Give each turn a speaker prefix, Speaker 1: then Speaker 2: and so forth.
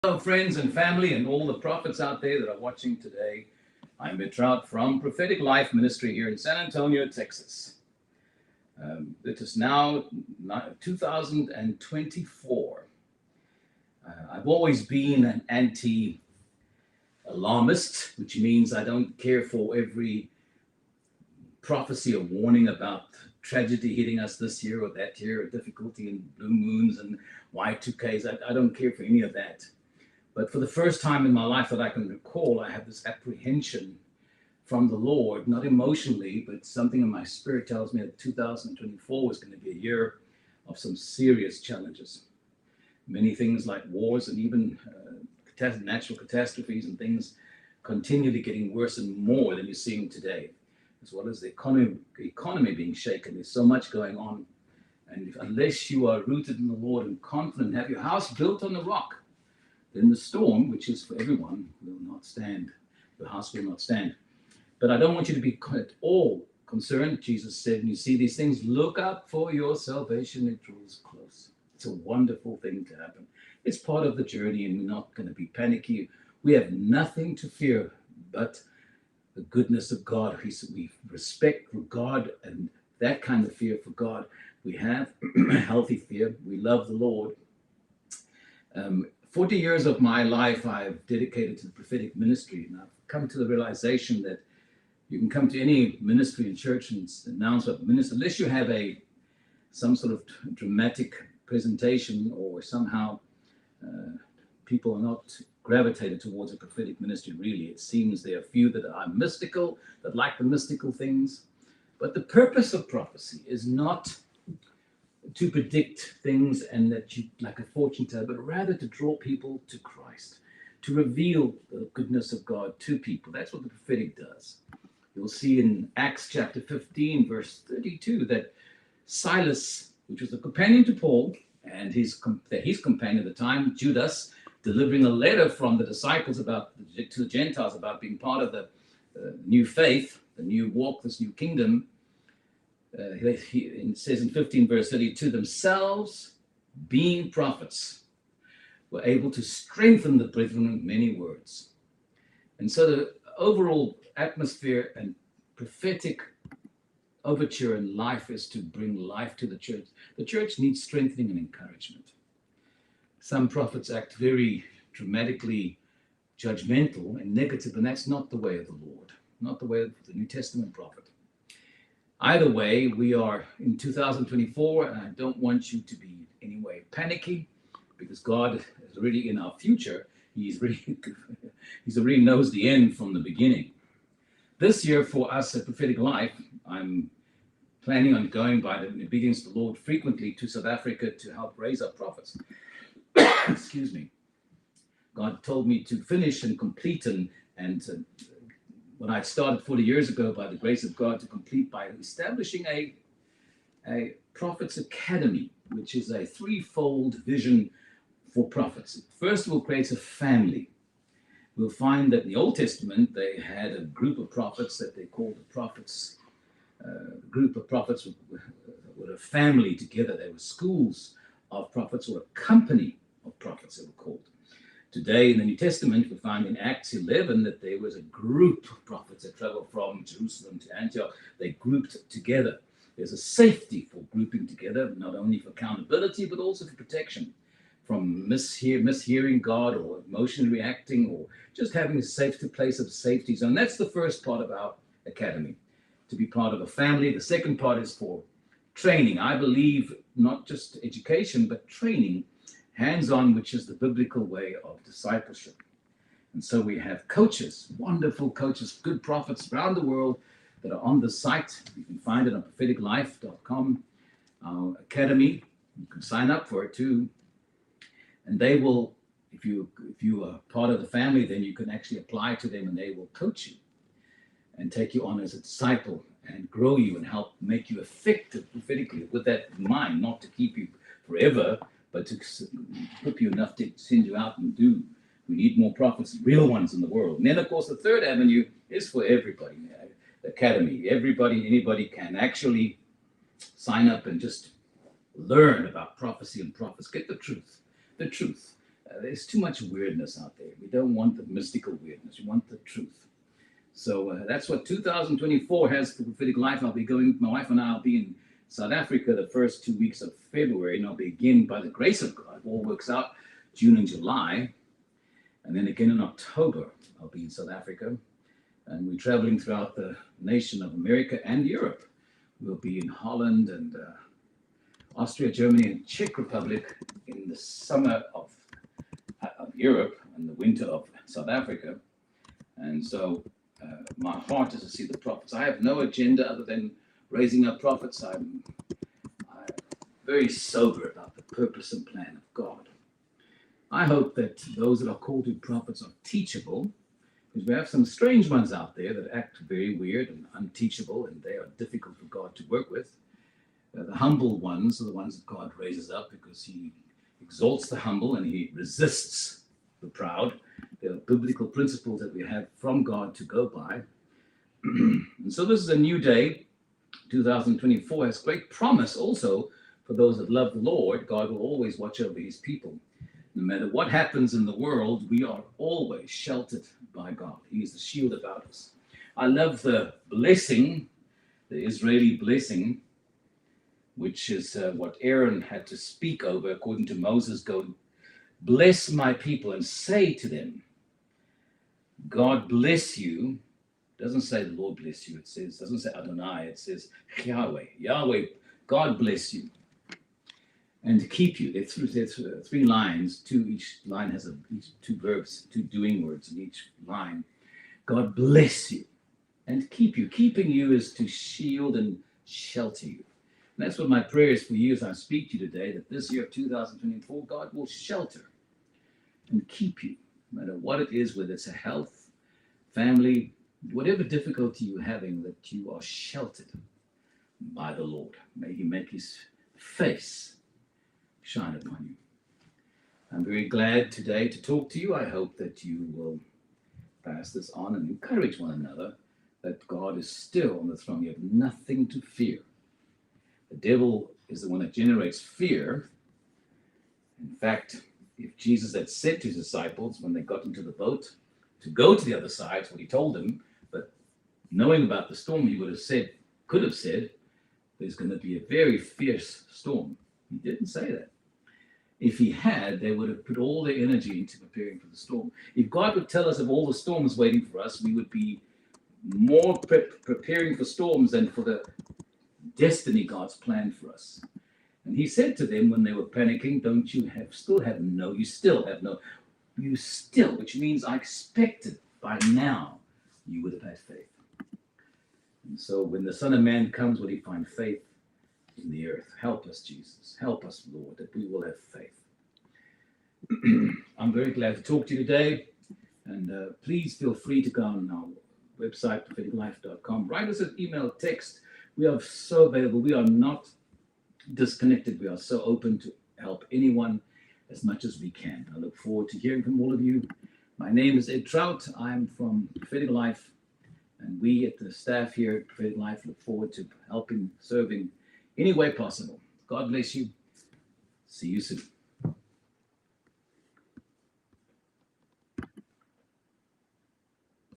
Speaker 1: Hello, friends and family, and all the prophets out there that are watching today. I'm Ed Traut from Prophetic Life Ministry here in San Antonio, Texas. It is now 2024. I've always been an anti-alarmist, which means I don't care for every prophecy or warning about tragedy hitting us this year or that year, or difficulty in blue moons and Y2Ks. I don't care for any of that. But for the first time in my life that I can recall, I have this apprehension from the Lord, not emotionally, but something in my spirit tells me that 2024 is going to be a year of some serious challenges. Many things like wars and even natural catastrophes and things continually getting worse and more than you're seeing today, as well as the economy being shaken. There's so much going on. And unless you are rooted in the Lord and confident, have your house built on the rock, then the storm, which is for everyone, will not stand. The house will not stand. But I don't want you to be at all concerned. Jesus said, when you see these things, look up for your salvation. It draws close. It's a wonderful thing to happen. It's part of the journey, and we're not going to be panicky. We have nothing to fear but the goodness of God. We respect for God and that kind of fear for God. We have a healthy fear. We love the Lord. 40 years of my life I've dedicated to the prophetic ministry, and I've come to the realization that you can come to any ministry and church and announce what minister, unless you have some sort of dramatic presentation or somehow people are not gravitated towards a prophetic ministry. Really, it seems there are few that are mystical, that like the mystical things. But the purpose of prophecy is not to predict things and that you like a fortune teller, but rather to draw people to Christ, to reveal the goodness of God to people. That's what the prophetic does. You'll see in Acts chapter 15, verse 32, that Silas, which was the companion to Paul, and his companion at the time, Judas, delivering a letter from the disciples to the Gentiles about being part of the new faith, the new walk, this new kingdom. It says in 15 verse 32, themselves being prophets were able to strengthen the brethren with many words. And so the overall atmosphere and prophetic overture in life is to bring life to the church. The church needs strengthening and encouragement. Some prophets act very dramatically judgmental and negative, and that's not the way of the Lord, not the way of the New Testament prophet. Either way, we are in 2024, and I don't want you to be in any way panicky, because God is already in our future. He already knows the end from the beginning. This year for us at Prophetic Life, I'm planning on going by the obedience of the Lord frequently to South Africa to help raise up prophets. Excuse me. God told me to finish and complete and when I started 40 years ago, by the grace of God, to complete by establishing a Prophets Academy, which is a threefold vision for prophets. First of all, creates a family. We'll find that in the Old Testament, they had a group of prophets that they called the prophets. A group of prophets were a family together. They were schools of prophets, or a company of prophets, they were called. Today in the New Testament, we find in Acts 11 that there was a group of prophets that traveled from Jerusalem to Antioch. They grouped together. There's a safety for grouping together, not only for accountability, but also for protection from mishearing God, or emotionally reacting, or just having a safe place of safety zone. That's the first part of our academy, to be part of a family. The second part is for training. I believe not just education, but training, hands-on, which is the biblical way of discipleship. And so we have coaches, wonderful coaches, good prophets around the world that are on the site. You can find it on propheticlife.com, our academy. You can sign up for it too. And they will, if you are part of the family, then you can actually apply to them, and they will coach you and take you on as a disciple and grow you and help make you effective prophetically, with that in mind, not to keep you forever, but to equip you enough to send you out and do. We need more prophets, real ones in the world. And then, of course, the third avenue is for everybody. The academy, anybody can actually sign up and just learn about prophecy and prophets. Get the truth. There's too much weirdness out there. We don't want the mystical weirdness. We want the truth. So that's what 2024 has for Prophetic Life. I'll be going, my wife and I will be in South Africa the first 2 weeks of February, and I'll begin by the grace of God. It all works out June and July. And then again in October, I'll be in South Africa. And we're traveling throughout the nation of America and Europe. We'll be in Holland and Austria, Germany, and Czech Republic in the summer of Europe and the winter of South Africa. And so my heart is to see the prophets. I have no agenda other than raising up prophets. I'm very sober about the purpose and plan of God. I hope that those that are called to prophets are teachable, because we have some strange ones out there that act very weird and unteachable, and they are difficult for God to work with. The humble ones are the ones that God raises up, because he exalts the humble and he resists the proud. There are biblical principles that we have from God to go by. And so this is a new day. 2024 has great promise also for those that love the Lord. God will always watch over his people. No matter what happens in the world, we are always sheltered by God. He is the shield about us. I love the blessing, the Israeli blessing, which is what Aaron had to speak over according to Moses. Go, bless my people and say to them, God bless you. It doesn't say the Lord bless you. It doesn't say Adonai. It says Yahweh. Yahweh, God bless you and keep you. There's three lines. Each line has two verbs, two doing words in each line. God bless you and keep you. Keeping you is to shield and shelter you. And that's what my prayer is for you as I speak to you today, that this year of 2024, God will shelter and keep you, no matter what it is, whether it's a health, family, whatever difficulty you're having, that you are sheltered by the Lord. May he make his face shine upon you. I'm very glad today to talk to you. I hope that you will pass this on and encourage one another that God is still on the throne. You have nothing to fear. The devil is the one that generates fear. In fact, if Jesus had said to his disciples when they got into the boat to go to the other side, what he told them, but knowing about the storm, he could have said, there's going to be a very fierce storm. He didn't say that. If he had, they would have put all their energy into preparing for the storm. If God would tell us of all the storms waiting for us, we would be more preparing for storms than for the destiny God's planned for us. And he said to them when they were panicking, don't you still have no, which means I expected by now you would have had faith. And so when the Son of Man comes, will he find faith in the earth? Help us, Jesus. Help us, Lord, that we will have faith. I'm very glad to talk to you today. And please feel free to go on our website, propheticlife.com. Write us an email, text. We are so available. We are not disconnected. We are so open to help anyone as much as we can. I look forward to hearing from all of you. My name is Ed Traut. I'm from Prophetic Life, and we at the staff here at Prophetic Life look forward to helping, serving any way possible. God bless you. See you soon.